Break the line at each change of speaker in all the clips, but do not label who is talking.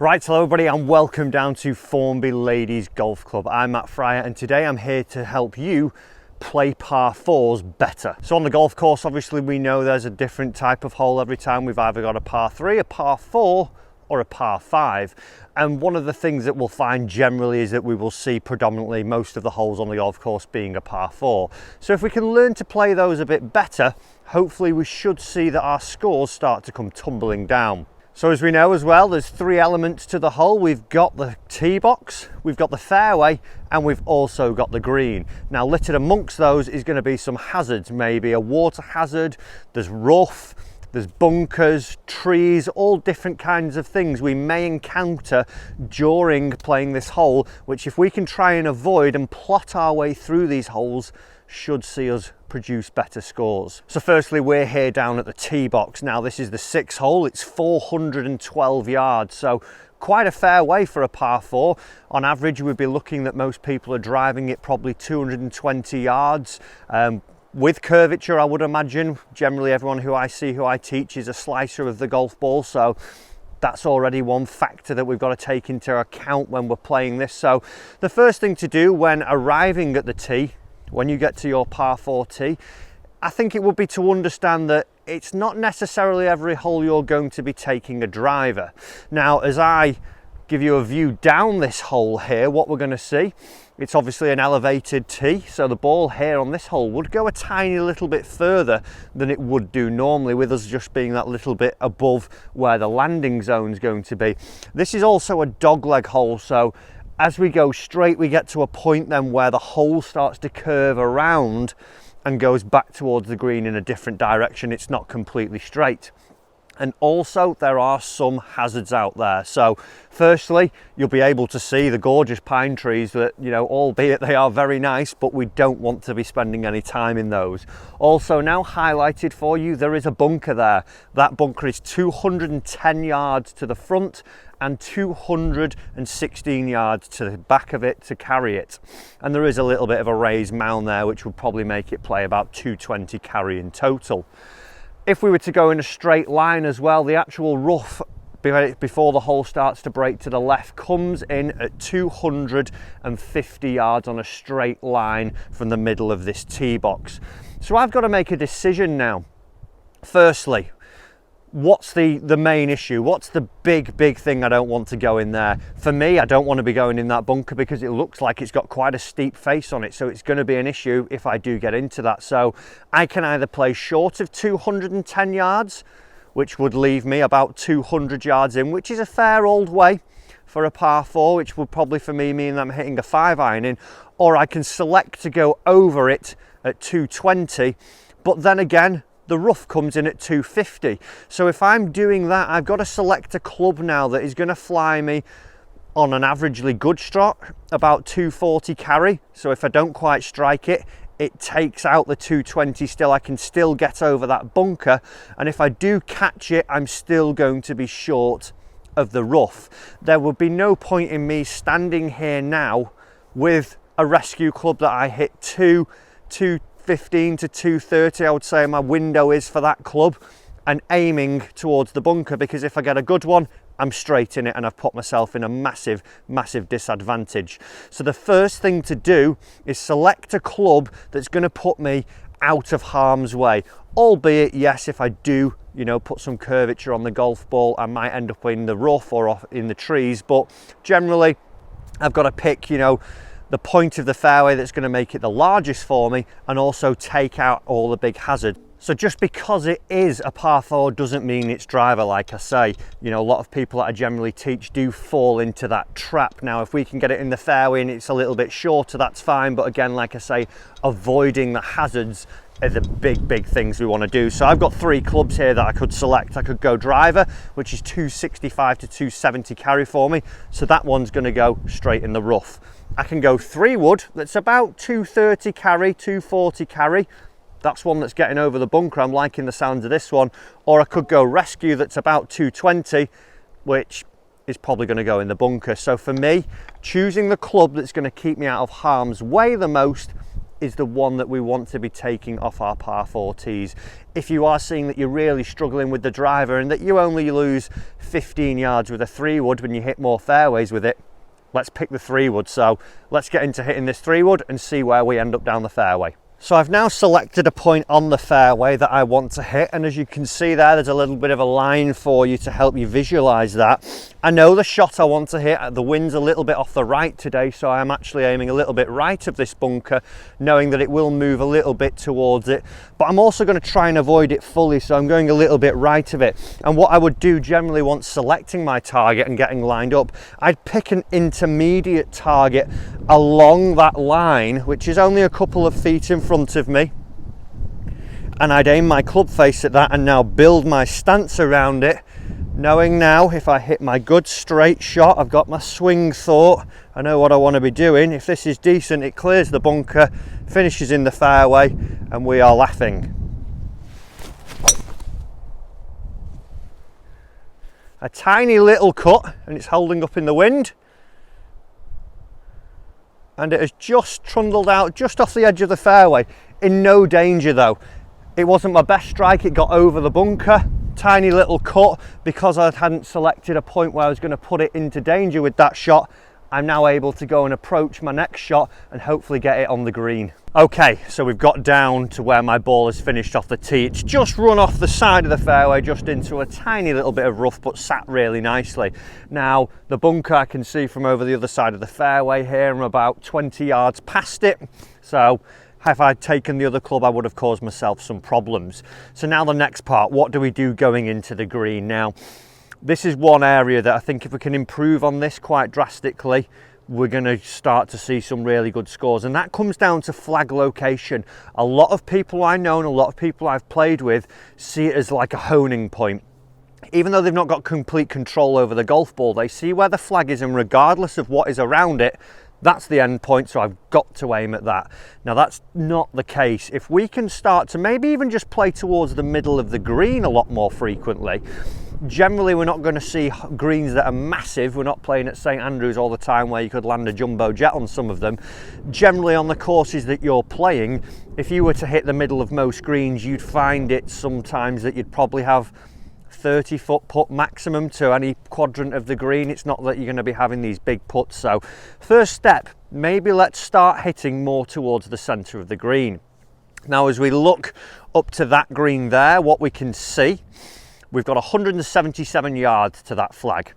Right, hello everybody and welcome down to Formby Ladies Golf Club. I'm Matt Fryer and today I'm here to help you play par fours better. So on the golf course, obviously we know there's a different type of hole every time. We've either got a par 3, a par 4 or a par 5. And one of the things that we'll find generally is that we will see predominantly most of the holes on the golf course being a par 4. So if we can learn to play those a bit better, hopefully we should see that our scores start to come tumbling down. So as we know as well, there's 3 elements to the hole. We've got the tee box, we've got the fairway, and we've also got the green. Now littered amongst those is going to be some hazards, maybe a water hazard, there's rough, there's bunkers, trees, all different kinds of things we may encounter during playing this hole, which if we can try and avoid and plot our way through these holes, should see us produce better scores. So firstly, we're here down at the tee box. Now this is the 6th hole, it's 412 yards, so quite a fair way for a par 4. On average, we'd be looking that most people are driving it probably 220 yards. With curvature, I would imagine. Generally everyone who I teach is a slicer of the golf ball, so that's already one factor that we've got to take into account when we're playing this. So the first thing to do when arriving at the tee, when you get to your par 4 tee, I think it would be to understand that it's not necessarily every hole you're going to be taking a driver. Now, as I give you a view down this hole here, what we're going to see, it's obviously an elevated tee, so the ball here on this hole would go a tiny little bit further than it would do normally, with us just being that little bit above where the landing zone is going to be. This is also a dogleg hole, so as we go straight, we get to a point then where the hole starts to curve around and goes back towards the green in a different direction. It's not completely straight. And also there are some hazards out there. So firstly, you'll be able to see the gorgeous pine trees that, you know, albeit they are very nice, but we don't want to be spending any time in those. Also now highlighted for you, there is a bunker there. That bunker is 210 yards to the front and 216 yards to the back of it to carry it. And there is a little bit of a raised mound there, which would probably make it play about 220 carry in total. If we were to go in a straight line as well, the actual rough before the hole starts to break to the left comes in at 250 yards on a straight line from the middle of this tee box. So I've got to make a decision now. Firstly, what's the main issue? What's the big thing I don't want to go in there? For me, I don't want to be going in that bunker because it looks like it's got quite a steep face on it, so it's going to be an issue if I do get into that. So I can either play short of 210 yards, which would leave me about 200 yards in, which is a fair old way for a par 4, which would probably for me mean that I'm hitting a 5-iron in, or I can select to go over it at 220, but then again, the rough comes in at 250. So if I'm doing that, I've got to select a club now that is going to fly me on an averagely good stroke, about 240 carry. So if I don't quite strike it, it takes out the 220 still. I can still get over that bunker. And if I do catch it, I'm still going to be short of the rough. There would be no point in me standing here now with a rescue club that I hit 215 to 230, I would say my window is for that club, and aiming towards the bunker, because if I get a good one, I'm straight in it and I've put myself in a massive disadvantage. So the first thing to do is select a club that's going to put me out of harm's way. Albeit, yes, if I do, you know, put some curvature on the golf ball, I might end up in the rough or off in the trees, but generally I've got to pick, you know, the point of the fairway that's going to make it the largest for me and also take out all the big hazard. So just because it is a par 4 doesn't mean it's driver, like I say. You know, a lot of people that I generally teach do fall into that trap. Now, if we can get it in the fairway and it's a little bit shorter, that's fine. But again, like I say, avoiding the hazards are the big things we want to do. So I've got 3 clubs here that I could select. I could go driver, which is 265 to 270 carry for me. So that one's going to go straight in the rough. I can go 3 wood, that's about 230 carry, 240 carry. That's one that's getting over the bunker. I'm liking the sound of this one. Or I could go rescue, that's about 220, which is probably going to go in the bunker. So for me, choosing the club that's going to keep me out of harm's way the most is the one that we want to be taking off our par 4 tees. If you are seeing that you're really struggling with the driver and that you only lose 15 yards with a 3-wood when you hit more fairways with it, let's pick the 3-wood. So let's get into hitting this 3-wood and see where we end up down the fairway. So I've now selected a point on the fairway that I want to hit, and as you can see there's a little bit of a line for you to help you visualize that. I know the shot I want to hit, the wind's a little bit off the right today, so I'm actually aiming a little bit right of this bunker, knowing that it will move a little bit towards it, but I'm also going to try and avoid it fully, so I'm going a little bit right of it. And what I would do generally once selecting my target and getting lined up, I'd pick an intermediate target along that line, which is only a couple of feet in front of me, and I'd aim my club face at that and now build my stance around it, knowing now if I hit my good straight shot, I've got my swing thought, I know what I want to be doing. If this is decent, it clears the bunker, finishes in the fairway, and we are laughing. A tiny little cut, and it's holding up in the wind, and it has just trundled out just off the edge of the fairway, in no danger though. It wasn't my best strike, it got over the bunker, tiny little cut. Because I hadn't selected a point where I was going to put it into danger with that shot, I'm now able to go and approach my next shot and hopefully get it on the green. Okay, so we've got down to where my ball has finished off the tee. It's just run off the side of the fairway, just into a tiny little bit of rough, but sat really nicely. Now, the bunker I can see from over the other side of the fairway here. I'm about 20 yards past it. So if I'd taken the other club, I would have caused myself some problems. So now the next part, what do we do going into the green? Now, this is one area that I think if we can improve on this quite drastically, we're going to start to see some really good scores, and that comes down to flag location. A lot of people I know and a lot of people I've played with see it as like a honing point. Even though they've not got complete control over the golf ball, they see where the flag is, and regardless of what is around it, that's the end point, so I've got to aim at that. Now that's not the case. If we can start to maybe even just play towards the middle of the green a lot more frequently, generally we're not going to see greens that are massive. We're not playing at St Andrews all the time where you could land a jumbo jet on some of them. Generally on the courses that you're playing, if you were to hit the middle of most greens, you'd find it sometimes that you'd probably have 30-foot putt maximum to any quadrant of the green. It's not that you're going to be having these big putts. So first step, maybe let's start hitting more towards the centre of the green. Now as we look up to that green there, what we can see, we've got 177 yards to that flag.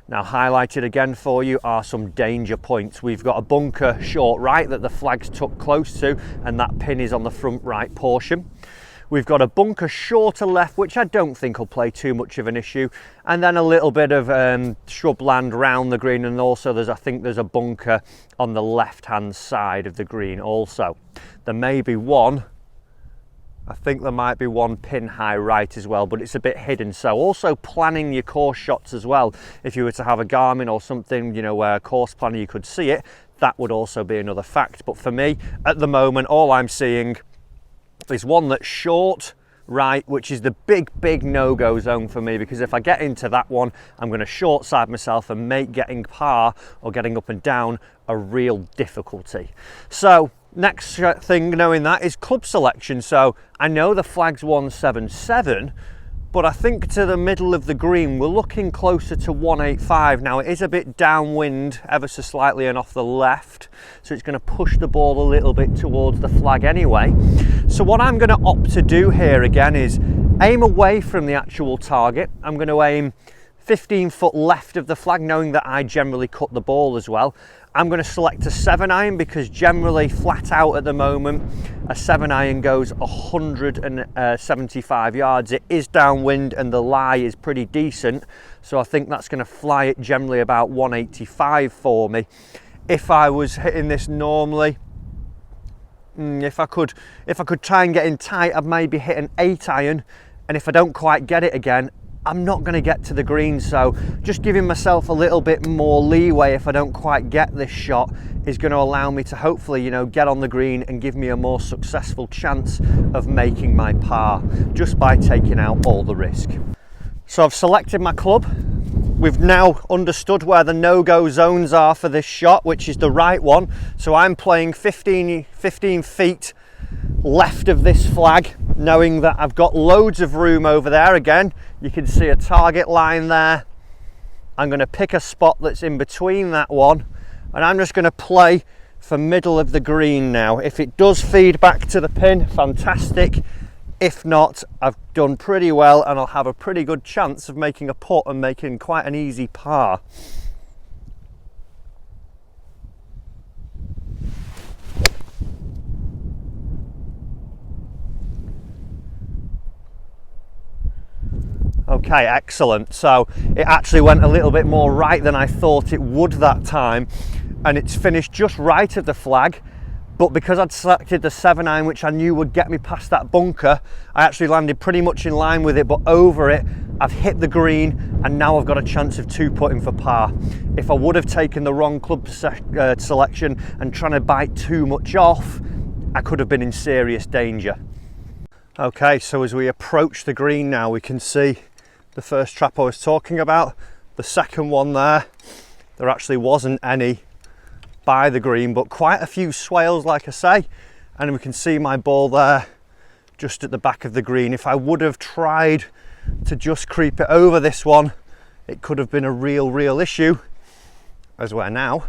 Now highlighted again for you are some danger points. We've got a bunker short right that the flag's tucked close to, and that pin is on the front right portion. We've got a bunker shorter left, which I don't think will play too much of an issue, and then a little bit of shrubland round the green, and also I think there's a bunker on the left hand side of the green also. There may be one, I think there might be one pin high right as well, but it's a bit hidden. So also planning your course shots as well. If you were to have a Garmin or something, you know, where a course planner you could see it, that would also be another fact. But for me, at the moment, all I'm seeing is one that's short right, which is the big no-go zone for me, because if I get into that one, I'm going to short side myself and make getting par or getting up and down a real difficulty. So next thing, knowing that, is club selection. So I know the flag's 177, but I think to the middle of the green we're looking closer to 185. Now it is a bit downwind ever so slightly and off the left, so it's going to push the ball a little bit towards the flag anyway. So what I'm going to opt to do here again is aim away from the actual target. I'm going to aim 15 foot left of the flag, knowing that I generally cut the ball as well. I'm going to select a 7-iron because generally flat out at the moment a 7-iron goes 175 yards. It is downwind and the lie is pretty decent, so I think that's going to fly it generally about 185 for me. If I was hitting this normally, if I could try and get in tight, I'd maybe hit an 8-iron, and if I don't quite get it again, I'm not going to get to the green. So just giving myself a little bit more leeway if I don't quite get this shot is going to allow me to hopefully, you know, get on the green and give me a more successful chance of making my par just by taking out all the risk. So I've selected my club, we've now understood where the no-go zones are for this shot, which is the right one. So I'm playing 15 feet left of this flag, knowing that I've got loads of room over there. Again, you can see a target line there. I'm going to pick a spot that's in between that one, and I'm just going to play for middle of the green now. If it does feed back to the pin, fantastic. If not, I've done pretty well, and I'll have a pretty good chance of making a putt and making quite an easy par. Okay, excellent. So it actually went a little bit more right than I thought it would that time, and it's finished just right of the flag. But because I'd selected the 7-iron, which I knew would get me past that bunker, I actually landed pretty much in line with it, but over it. I've hit the green, and now I've got a chance of 2-putting for par. If I would have taken the wrong club selection and trying to bite too much off, I could have been in serious danger. Okay, so as we approach the green now, we can see the first trap I was talking about. The second one there actually wasn't any by the green, but quite a few swales, like I say, and we can see my ball there just at the back of the green. If I would have tried to just creep it over this one, it could have been a real issue, as where now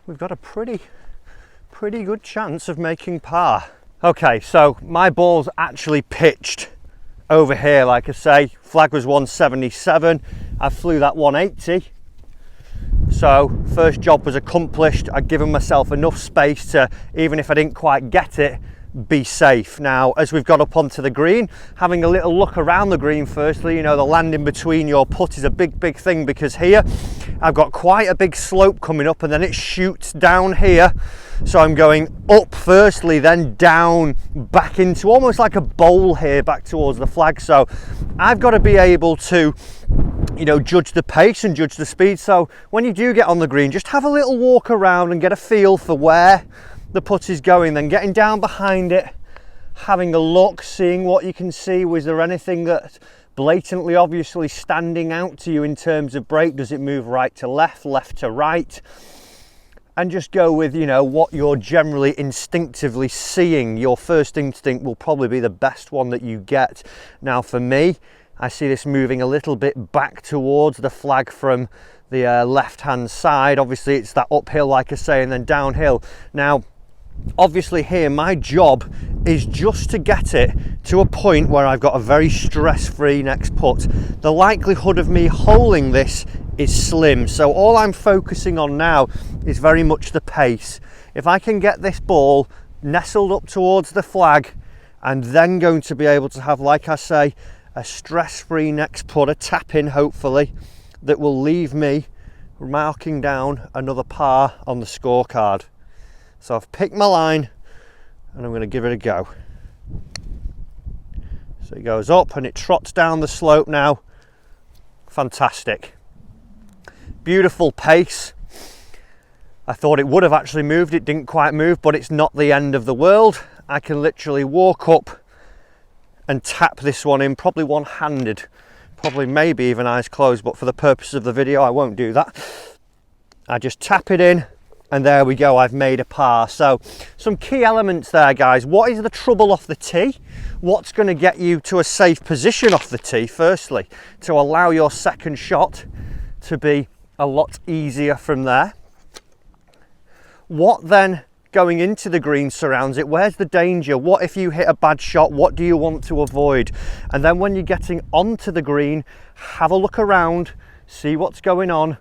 we've got a pretty good chance of making par. Okay, so my ball's actually pitched over here. Like I say, flag was 177, I flew that 180. So first job was accomplished. I'd given myself enough space to, even if I didn't quite get it, be safe. Now, as we've got up onto the green, having a little look around the green firstly, you know, the landing between your putt is a big thing, because here I've got quite a big slope coming up and then it shoots down here. So I'm going up firstly, then down back into almost like a bowl here back towards the flag. So I've got to be able to, you know, judge the pace and judge the speed. So when you do get on the green, just have a little walk around and get a feel for where the putt is going, then getting down behind it, having a look, seeing what you can see. Was there anything that blatantly obviously standing out to you in terms of break? Does it move right to left, left to right? And just go with, you know, what you're generally instinctively seeing. Your first instinct will probably be the best one that you get. Now for me, I see this moving a little bit back towards the flag from the left hand side. Obviously it's that uphill, like I say, and then downhill. Now obviously here my job is just to get it to a point where I've got a very stress-free next putt. The likelihood of me holing this is slim, so all I'm focusing on now is very much the pace. If I can get this ball nestled up towards the flag, and then going to be able to have, like I say, a stress-free next putt, a tap in hopefully, that will leave me marking down another par on the scorecard. So I've picked my line and I'm going to give it a go. So it goes up and it trots down the slope now. Fantastic. Beautiful pace. I thought it would have actually moved, it didn't quite move, but it's not the end of the world. I can literally walk up and tap this one in, probably one-handed, probably maybe even eyes closed, but for the purpose of the video I won't do that. I just tap it in and there we go, I've made a par. So some key elements there, guys. What is the trouble off the tee? What's going to get you to a safe position off the tee firstly, to allow your second shot to be a lot easier from there? What then going into the green surrounds it? Where's the danger? What if you hit a bad shot? What do you want to avoid? And then when you're getting onto the green, have a look around, see what's going on.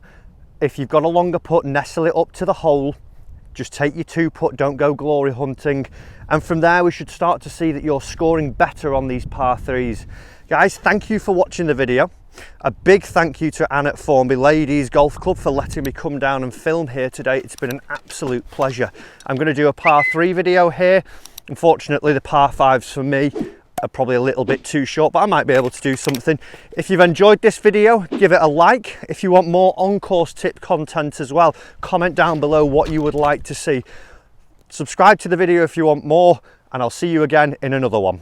If you've got a longer putt, nestle it up to the hole. Just take your 2-putt, don't go glory hunting. And from there we should start to see that you're scoring better on these par 3s. Guys, thank you for watching the video. A big thank you to Anne at Formby Ladies Golf Club for letting me come down and film here today. It's been an absolute pleasure. I'm going to do a par 3 video here. Unfortunately, the par 5s for me are probably a little bit too short, but I might be able to do something. If you've enjoyed this video, give it a like. If you want more on-course tip content as well, comment down below what you would like to see. Subscribe to the video if you want more, and I'll see you again in another one.